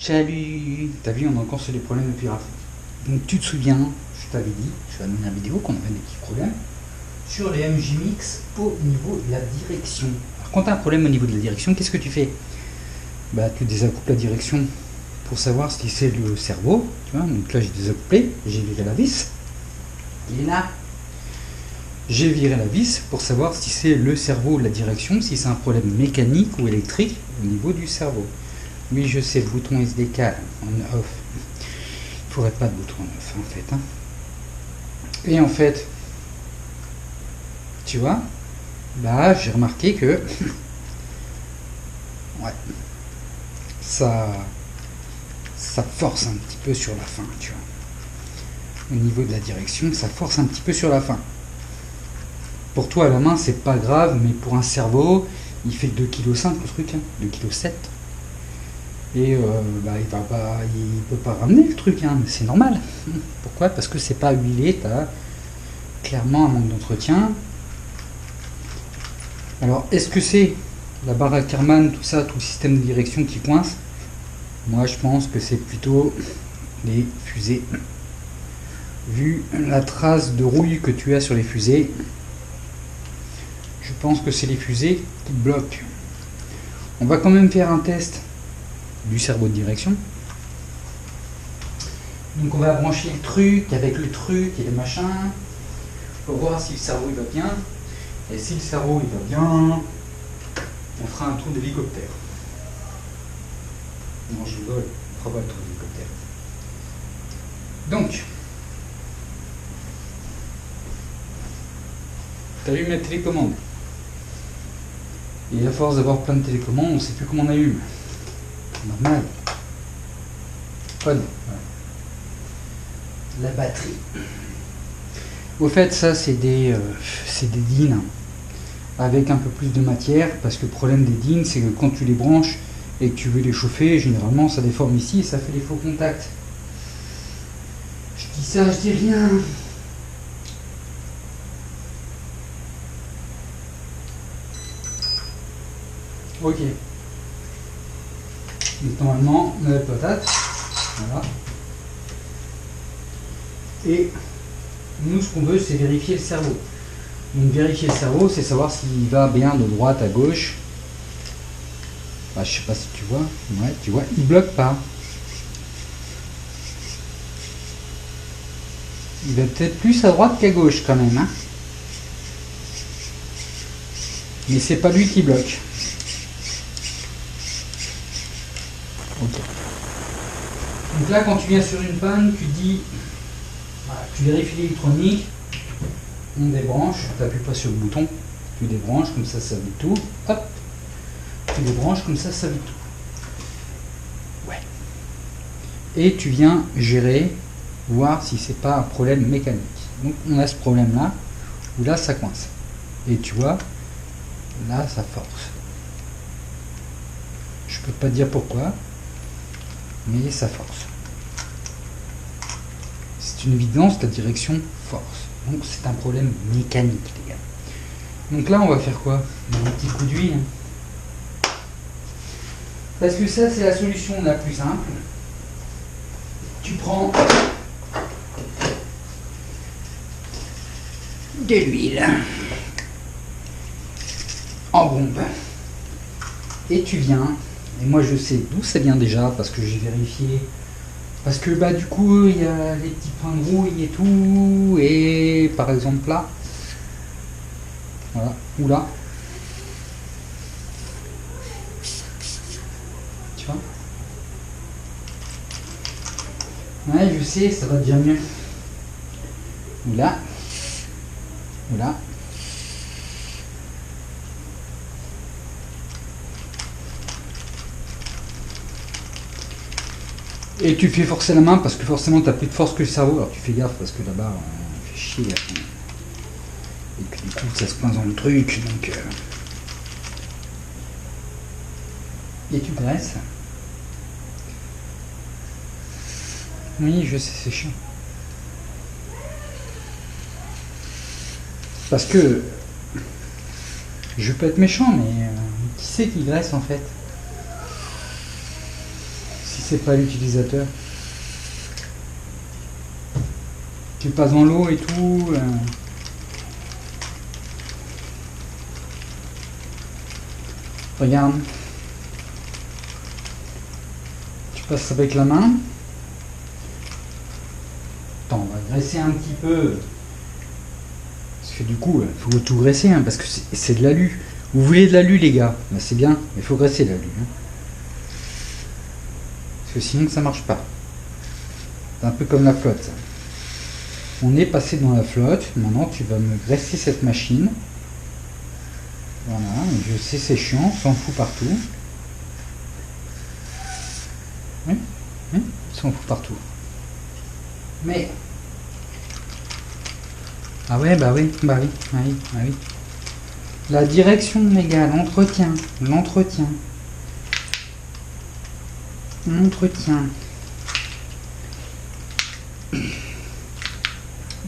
Salut. T'as vu, on a encore sur les problèmes de piraterie. Donc tu te souviens, je t'avais dit, sur la dernière vidéo, qu'on avait des petits problèmes sur les MJMix au niveau de la direction. Alors quand tu as un problème au niveau de la direction, qu'est-ce que tu fais? Bah tu désaccouples la direction pour savoir si c'est le cerveau. Tu vois, donc là j'ai désaccouplé, j'ai viré la vis. Et là, j'ai viré la vis pour savoir si c'est le cerveau ou la direction, si c'est un problème mécanique ou électrique au niveau du cerveau. Oui, je sais, le bouton SDK en off. Il ne faudrait pas de bouton en off en fait. Hein. Et en fait, tu vois, là j'ai remarqué que ouais, ça force un petit peu sur la fin, tu vois. Au niveau de la direction, ça force un petit peu sur la fin. Pour toi à la main, c'est pas grave, mais pour un cerveau, il fait 2,5 kg le truc, hein, 2,7 kg. Et bah, il peut pas ramener le truc, hein, mais c'est normal. Pourquoi? Parce que c'est pas huilé, tu as clairement un manque d'entretien. Alors, est-ce que c'est la barre Ackermann, tout ça, tout le système de direction qui coince? Moi, je pense que c'est plutôt les fusées. Vu la trace de rouille que tu as sur les fusées, je pense que c'est les fusées qui bloquent. On va quand même faire un test du cerveau de direction. Donc on va brancher le truc avec le truc et le machin pour voir si le cerveau il va bien. Et si le cerveau il va bien, on fera un tour d'hélicoptère. Non, je rigole, on fera pas le tour d'hélicoptère. Donc, tu allumes la télécommande. Et à force d'avoir plein de télécommandes, on ne sait plus comment on allume. Normal. Pas non. La batterie. Au fait, ça c'est des DIN avec un peu plus de matière, parce que le problème des DIN, c'est que quand tu les branches et que tu veux les chauffer, généralement ça déforme ici et ça fait des faux contacts. Je dis ça, je dis rien. Ok. Donc normalement, on a la patate. Voilà. Et nous, ce qu'on veut, c'est vérifier le cerveau. Donc vérifier le cerveau, c'est savoir s'il va bien de droite à gauche. Bah, je sais pas si tu vois. Ouais, tu vois, il bloque pas. Il va peut-être plus à droite qu'à gauche quand même. Hein. Mais c'est pas lui qui bloque. Ok. Donc là, quand tu viens sur une panne, tu dis, voilà, tu vérifies l'électronique, on débranche, tu n'appuies pas sur le bouton, tu débranches, comme ça vide tout, hop, tu débranches, comme ça vide tout. Ouais. Et tu viens gérer, voir si c'est pas un problème mécanique. Donc on a ce problème-là, où là ça coince. Et tu vois, là ça force. Je peux pas te dire pourquoi, mais ça force. C'est une évidence, la direction force. Donc c'est un problème mécanique, les gars. Donc là, on va faire quoi? Un petit coup d'huile. Parce que ça, c'est la solution la plus simple. Tu prends de l'huile en bombe. Et tu viens, et moi je sais d'où ça vient déjà, parce que j'ai vérifié. Parce que bah du coup il y a les petits points de rouille et tout, et par exemple là, voilà, ou là, tu vois. Ouais, je sais, ça va déjà mieux. Ou là, ou là. Et tu fais forcer la main parce que forcément tu as plus de force que le cerveau. Alors tu fais gaffe parce que là-bas on fait chier. Et puis du coup ça se coince dans le truc. Donc, et tu graisses. Oui, je sais, c'est chiant. Parce que je peux être méchant, mais qui c'est qui graisse en fait? c'est pas l'utilisateur. Tu passes dans l'eau et tout. Regarde. Tu passes avec la main. Attends, on va graisser un petit peu. Parce que du coup, il faut tout graisser, hein, parce que c'est de l'alu. Vous voulez de l'alu, les gars? Ben, c'est bien, mais il faut graisser l'alu. Hein. Parce que sinon, ça marche pas. C'est un peu comme la flotte. Ça. On est passé dans la flotte. Maintenant, tu vas me graisser cette machine. Voilà, je sais, c'est chiant, on s'en fout partout. Oui, oui, on s'en fout partout. Mais... Ah ouais, bah oui, bah oui, bah oui, bah oui. La direction, les gars, l'entretien. L'entretien.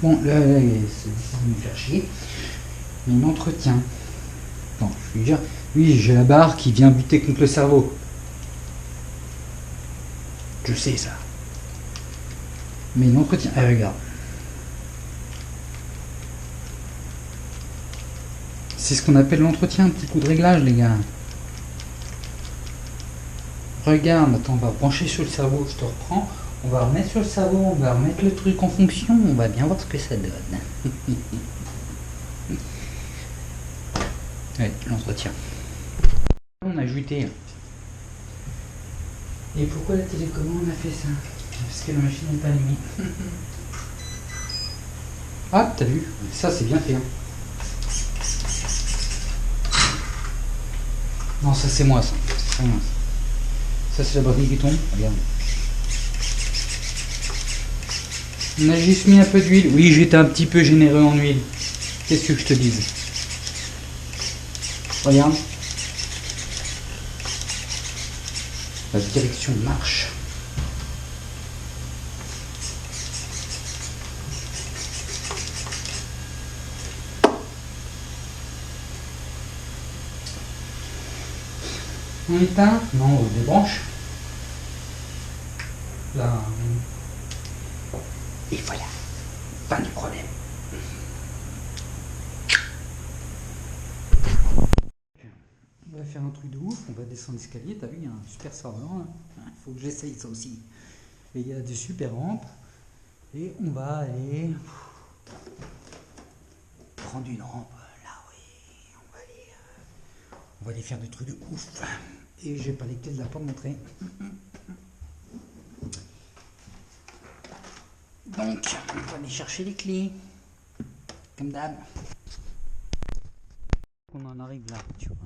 Bon, là, c'est de me faire chier. Mais l'entretien. Bon, je veux dire, oui, j'ai la barre qui vient buter contre le cerveau. Je sais ça. Mais l'entretien. Ah, regarde. C'est ce qu'on appelle l'entretien, un petit coup de réglage, les gars. Regarde, attends, on va brancher sur le cerveau, je te reprends. On va remettre sur le cerveau, on va remettre le truc en fonction, on va bien voir ce que ça donne. Ouais, l'entretien. On a ajouté. Et pourquoi la télécommande a fait ça? Parce que la machine n'est pas allumée. Ah, t'as vu? Ça, c'est bien fait. Hein. Non, ça c'est moi, ça. C'est moi, ça c'est la batterie qui tombe. Regarde. On a juste mis un peu d'huile. Oui, j'étais un petit peu généreux en huile. Qu'est-ce que je te dise? Regarde. La direction marche. On éteint? Non, on débranche. Là. Et voilà. Pas de problème. On va faire un truc de ouf, on va descendre l'escalier, t'as vu, il y a un super serveur, il faut que j'essaye ça aussi. Et il y a des super rampes, et on va aller prendre une rampe, là oui, on va aller faire des trucs de ouf. Et j'ai pas les clés de la porte d'entrée. Donc, on va aller chercher les clés, comme d'hab. On en arrive là, tu vois.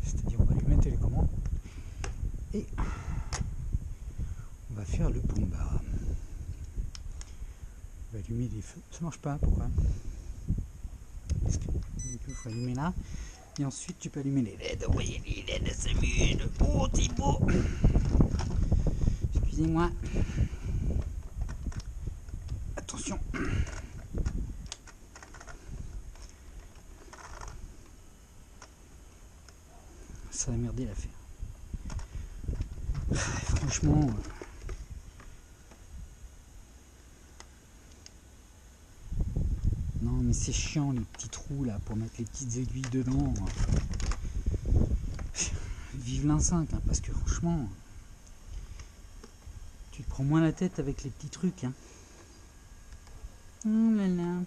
C'est-à-dire, on va lui mettre les commandes et on va faire le bomba. On va allumer les feux. Ça marche pas, pourquoi? Parce que il faut allumer là. Et ensuite, tu peux allumer les LED. Oui, les LED, c'est mieux. Oh, c'est beau. Excusez-moi. Attention. Ça a merdé l'affaire. Franchement. Non, mais c'est chiant les petits trous là pour mettre les petites aiguilles dedans. Vive l'In5, hein, parce que franchement, tu te prends moins la tête avec les petits trucs. Hein. Oh là là.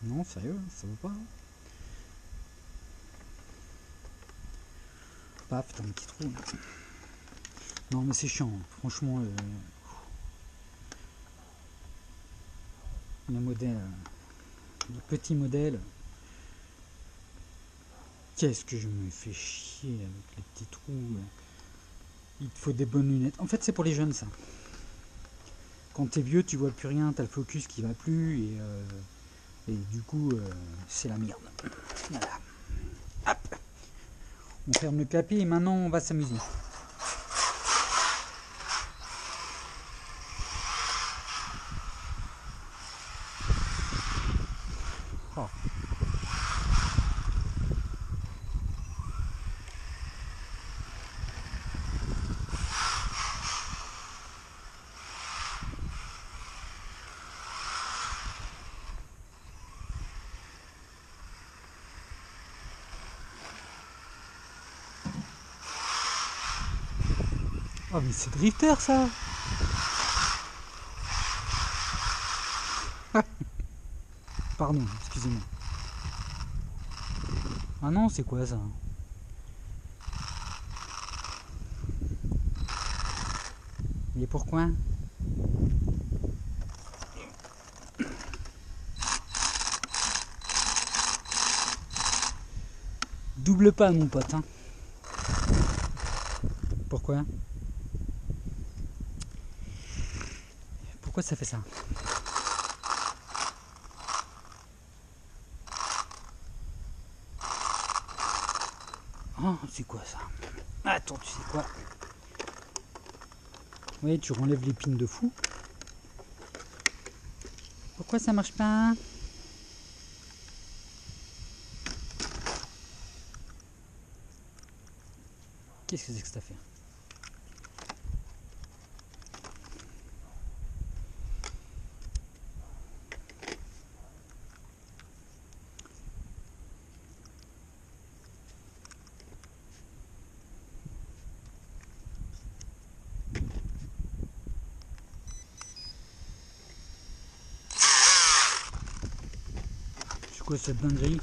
Non, sérieux, ça vaut pas. Hein. Paf, t'as un petit trou. Là. Non, mais c'est chiant, franchement. Le modèle, le petit modèle. Qu'est-ce que je me fais chier avec les petits trous. Il te faut des bonnes lunettes. En fait, c'est pour les jeunes, ça. Quand t'es vieux, tu vois plus rien, t'as le focus qui va plus et du coup, c'est la merde. Voilà. Hop. On ferme le clapet et maintenant on va s'amuser. Oh. Oh mais c'est drifter ça. Pardon, excusez-moi. Ah non, c'est quoi ça? Mais pourquoi? Double pas mon pote, hein. Pourquoi? Pourquoi ça fait ça? Oh, c'est quoi ça? Attends, tu sais quoi? Oui, tu renlèves l'épine de fou. Pourquoi ça marche pas? Qu'est-ce que c'est que cette affaire? C'est quoi cette dinguerie?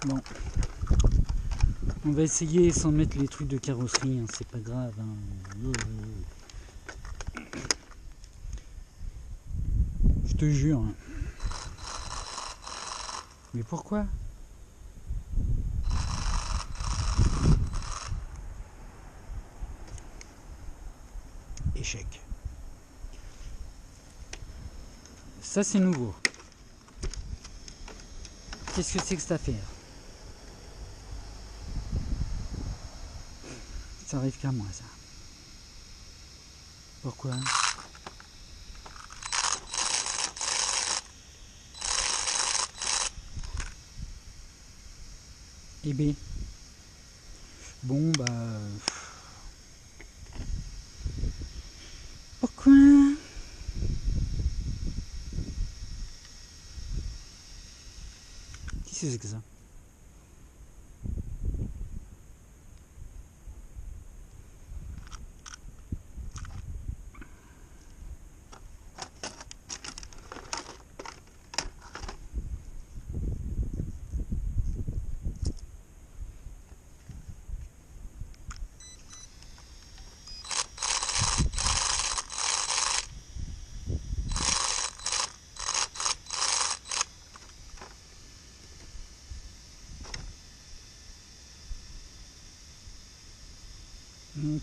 Bon. On va essayer sans mettre les trucs de carrosserie, hein, c'est pas grave. Hein. Je te jure. Hein. Mais pourquoi? Échec. Ça c'est nouveau. Qu'est-ce que c'est que cette affaire? Ça arrive qu'à moi ça. Pourquoi? Eh B. Bon bah... Pourquoi? Qu'est-ce que c'est que ça?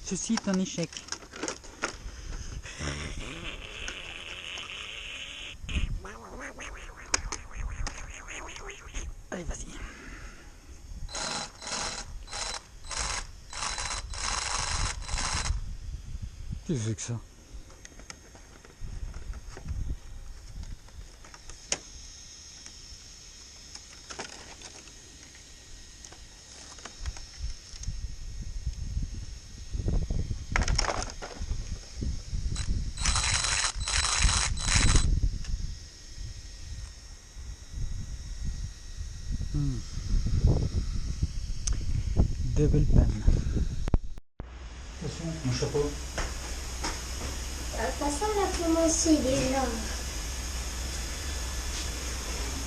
Ceci est un échec. Allez, vas-y. Qu'est-ce que c'est que ça? Double pan. Attention, mon chapeau. Ça a commencé déjà.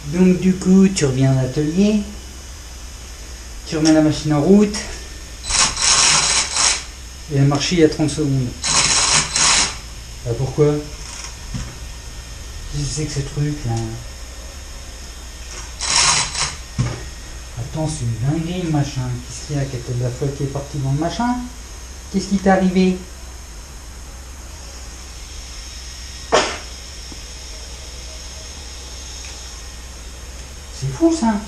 Donc du coup, tu reviens à l'atelier, tu remets la machine en route, et elle a marché il y a 30 secondes. Bah pourquoi? Qu'est-ce que c'est que ce truc là? Attends, c'est une dinguerie le machin. Qu'est-ce qu'il y a? Qu'il y a de la flotte qui est partie dans le machin? Qu'est-ce qui t'est arrivé? C'est fou ça.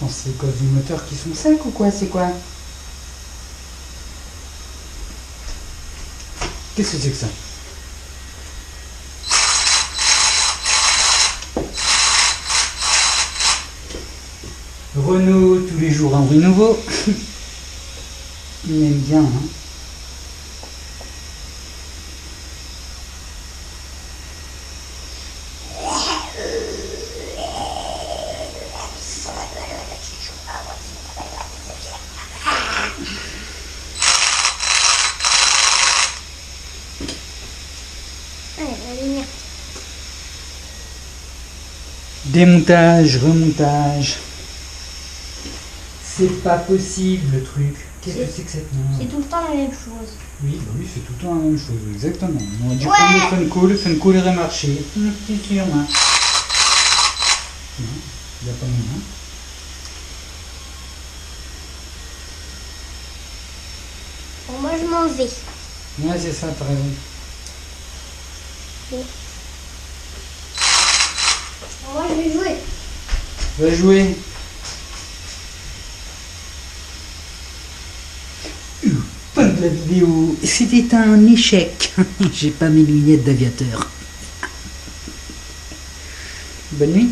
Attends, c'est les causes du moteur qui sont secs ou quoi? C'est quoi? Qu'est-ce que c'est que ça? Renault, tous les jours un bruit nouveau. Il aime bien, hein. Allez, la lumière. Démontage, remontage. C'est pas possible le truc. Qu'est-ce que c'est que cette merde? C'est tout le temps la même chose. Oui, bah oui, c'est tout le temps la même chose, exactement. On a dû prendre le Funko aurait marché. C'est sûr, hein. Non, il n'y a pas moyen. Bon, moi je m'en vais. Ouais, c'est ça, t'as raison. Moi je vais jouer. Va jouer. Fin de la vidéo. C'était un échec. J'ai pas mes lunettes d'aviateur. Bonne nuit.